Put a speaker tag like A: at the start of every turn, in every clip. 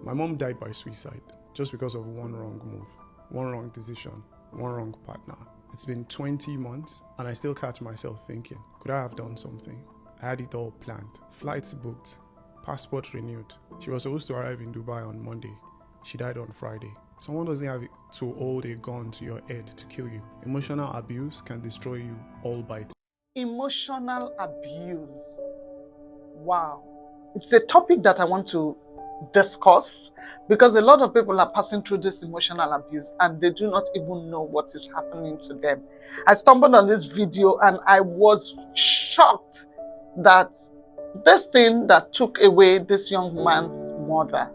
A: My mom died by suicide just because of one wrong move, one wrong decision, one wrong partner. It's been 20 months and I still catch myself thinking, could I have done something? I had it all planned. Flights booked, passport renewed. She was supposed to arrive in Dubai on Monday. She died on Friday. Someone doesn't have to hold a gun to your head to kill you. Emotional abuse can destroy you all by itself.
B: Emotional abuse. Wow. It's a topic that I want to discuss because a lot of people are passing through this emotional abuse and they do not even know what is happening to them. I stumbled on this video and I was shocked that this thing that took away this young man's mother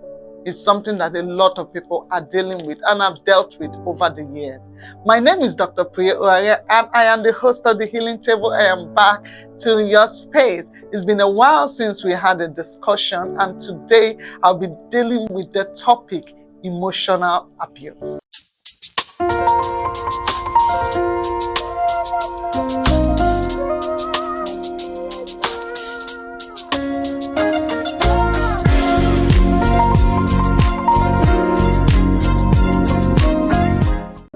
B: is something that a lot of people are dealing with and have dealt with over the years. My name is Dr. Priye and I am the host of the Healing Table. I am back to your space. It's been a while since we had a discussion and today I'll be dealing with the topic emotional abuse.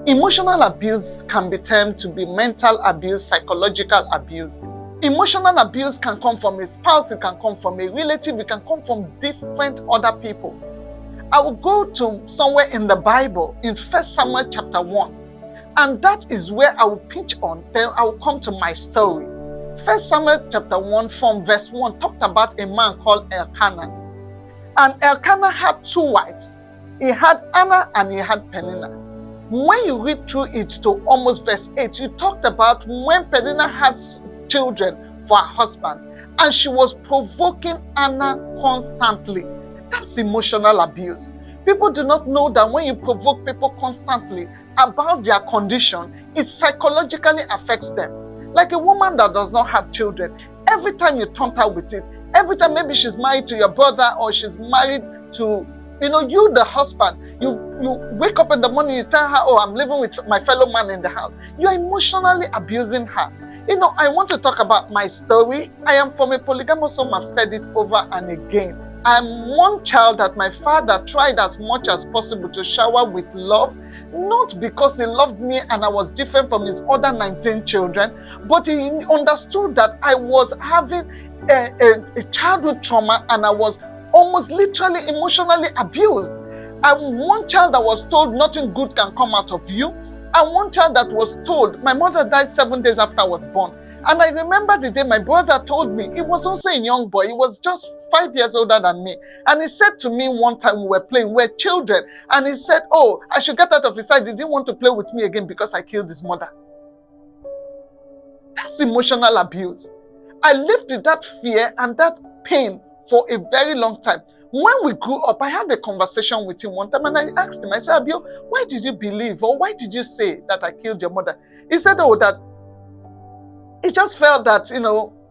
B: Emotional abuse can be termed to be mental abuse, psychological abuse. Emotional abuse can come from a spouse, it can come from a relative, it can come from different other people. I will go to somewhere in the Bible, in 1 Samuel chapter 1, and that is where I will pitch on, then I will come to my story. 1 Samuel chapter 1 from verse 1 talked about a man called Elkanah. And Elkanah had two wives. He had Anna and he had Peninnah. When you read through it to almost verse 8, you talked about when Peninnah had children for her husband and she was provoking Anna constantly. That's emotional abuse. People do not know that when you provoke people constantly about their condition, it psychologically affects them. Like a woman that does not have children, every time you taunt her with it, every time maybe she's married to your brother or she's married to you the husband, you wake up in the morning, you tell her, oh, I'm living with my fellow man in the house. You're emotionally abusing her. I want to talk about my story. I am from a polygamous home. I've said it over and again. I'm one child that my father tried as much as possible to shower with love, not because he loved me and I was different from his other 19 children, but he understood that I was having a childhood trauma and I was almost literally emotionally abused. I'm one child that was told nothing good can come out of you. And one child that was told, my mother died 7 days after I was born. And I remember the day my brother told me, he was also a young boy, he was just 5 years older than me. And he said to me one time we were playing, we were children. And he said, oh, I should get out of his sight. He didn't want to play with me again because I killed his mother. That's emotional abuse. I lived with that fear and that pain for a very long time. When we grew up, I had a conversation with him one time and I asked him, I said, Abio, why did you believe or why did you say that I killed your mother? He said, oh, that he just felt that,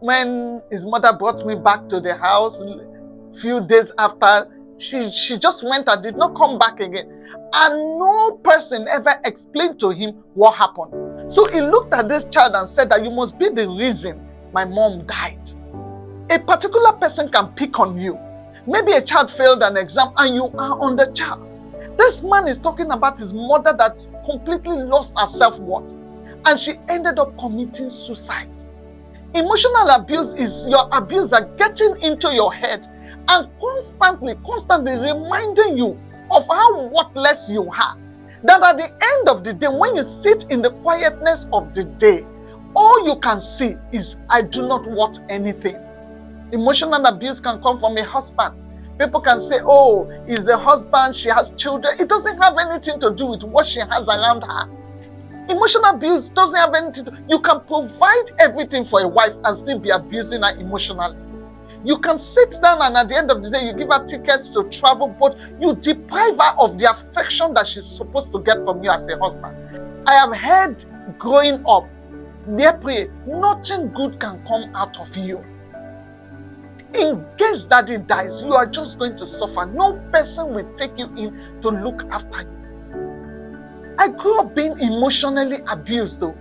B: when his mother brought me back to the house a few days after, she just went and did not come back again. And no person ever explained to him what happened. So he looked at this child and said that you must be the reason my mom died. A particular person can pick on you. Maybe a child failed an exam and you are on the child. This man is talking about his mother that completely lost her self-worth and she ended up committing suicide. Emotional abuse is your abuser getting into your head and constantly reminding you of how worthless you are. That at the end of the day, when you sit in the quietness of the day, all you can see is, I do not want anything. Emotional abuse can come from a husband. People can say, oh, is the husband, she has children. It doesn't have anything to do with what she has around her. Emotional abuse doesn't have anything to. You can provide everything for a wife and still be abusing her emotionally. You can sit down and at the end of the day, you give her tickets to travel, but you deprive her of the affection that she's supposed to get from you as a husband. I have heard growing up, dear Priye, nothing good can come out of you. In case daddy dies, you are just going to suffer. No person will take you in to look after you. I grew up being emotionally abused though.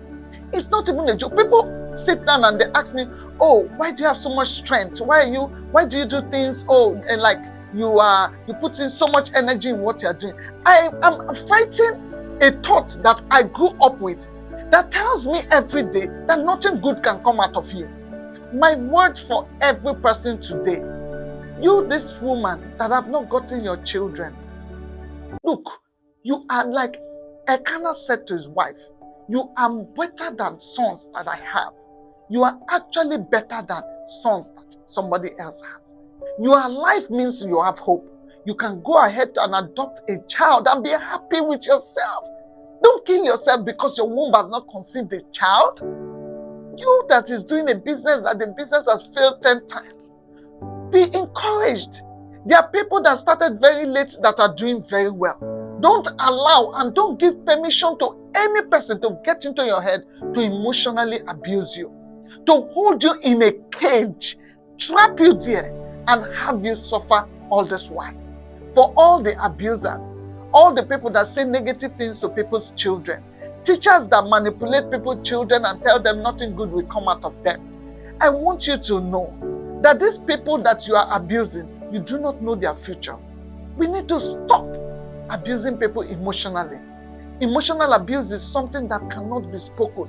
B: It's not even a joke. People sit down and they ask me, oh, why do you have so much strength? Why do you do things? Oh, and like you put in so much energy in what you're doing. I am fighting a thought that I grew up with that tells me every day that nothing good can come out of you. My word for every person today, you, this woman that have not gotten your children, look, you are like Elkanah said to his wife, you are better than sons that I have. You are actually better than sons that somebody else has. Your life means you have hope. You can go ahead and adopt a child and be happy with yourself. Don't kill yourself because your womb has not conceived a child. You that is doing a business that the business has failed 10 times, be encouraged. There are people that started very late that are doing very well. Don't allow and don't give permission to any person to get into your head to emotionally abuse you, to hold you in a cage, trap you there, and have you suffer all this while. For all the abusers, all the people that say negative things to people's children, teachers that manipulate people's children and tell them nothing good will come out of them, I want you to know that these people that you are abusing, you do not know their future. We need to stop abusing people emotionally. Emotional abuse is something that cannot be spoken.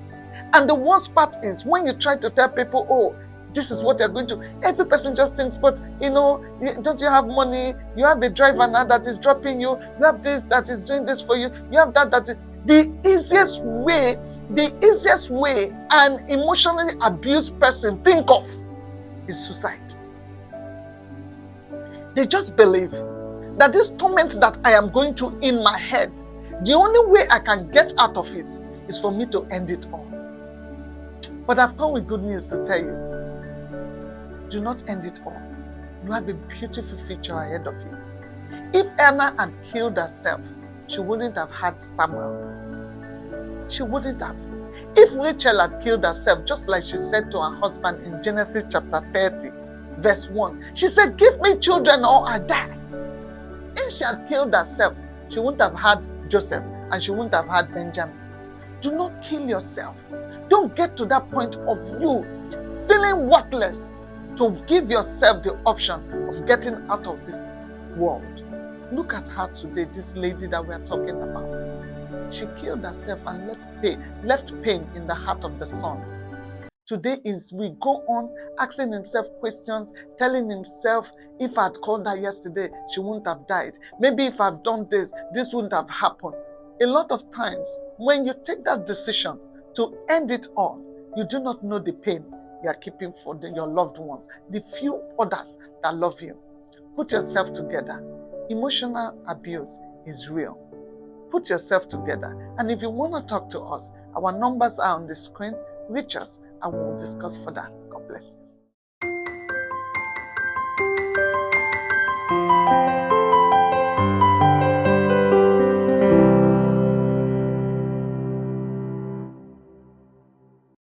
B: And the worst part is when you try to tell people, oh, this is what you're going to, every person just thinks, but don't you have money? You have a driver now that is dropping you. You have this that is doing this for you. You have that is the easiest way an emotionally abused person think of is suicide. They just believe that this torment that I am going through in my head, the only way I can get out of it is for me to end it all. But I've come with good news to tell you. Do not end it all. You have a beautiful future ahead of you. If Anna had killed herself, she wouldn't have had Samuel. She wouldn't have. If Rachel had killed herself, just like she said to her husband in Genesis chapter 30, verse 1, she said, give me children or I die. If she had killed herself, she wouldn't have had Joseph and she wouldn't have had Benjamin. Do not kill yourself. Don't get to that point of you feeling worthless to give yourself the option of getting out of this world. Look at her today, this lady that we are talking about. She killed herself and left pain in the heart of the son. Today is we go on asking himself questions, telling himself, if I had called her yesterday, she wouldn't have died. Maybe if I've done this wouldn't have happened. A lot of times, when you take that decision to end it all, you do not know the pain you are keeping for your loved ones, the few others that love you. Put yourself together. Emotional abuse is real. Put yourself together. And if you want to talk to us, our numbers are on the screen. Reach us and we'll discuss further. God bless you.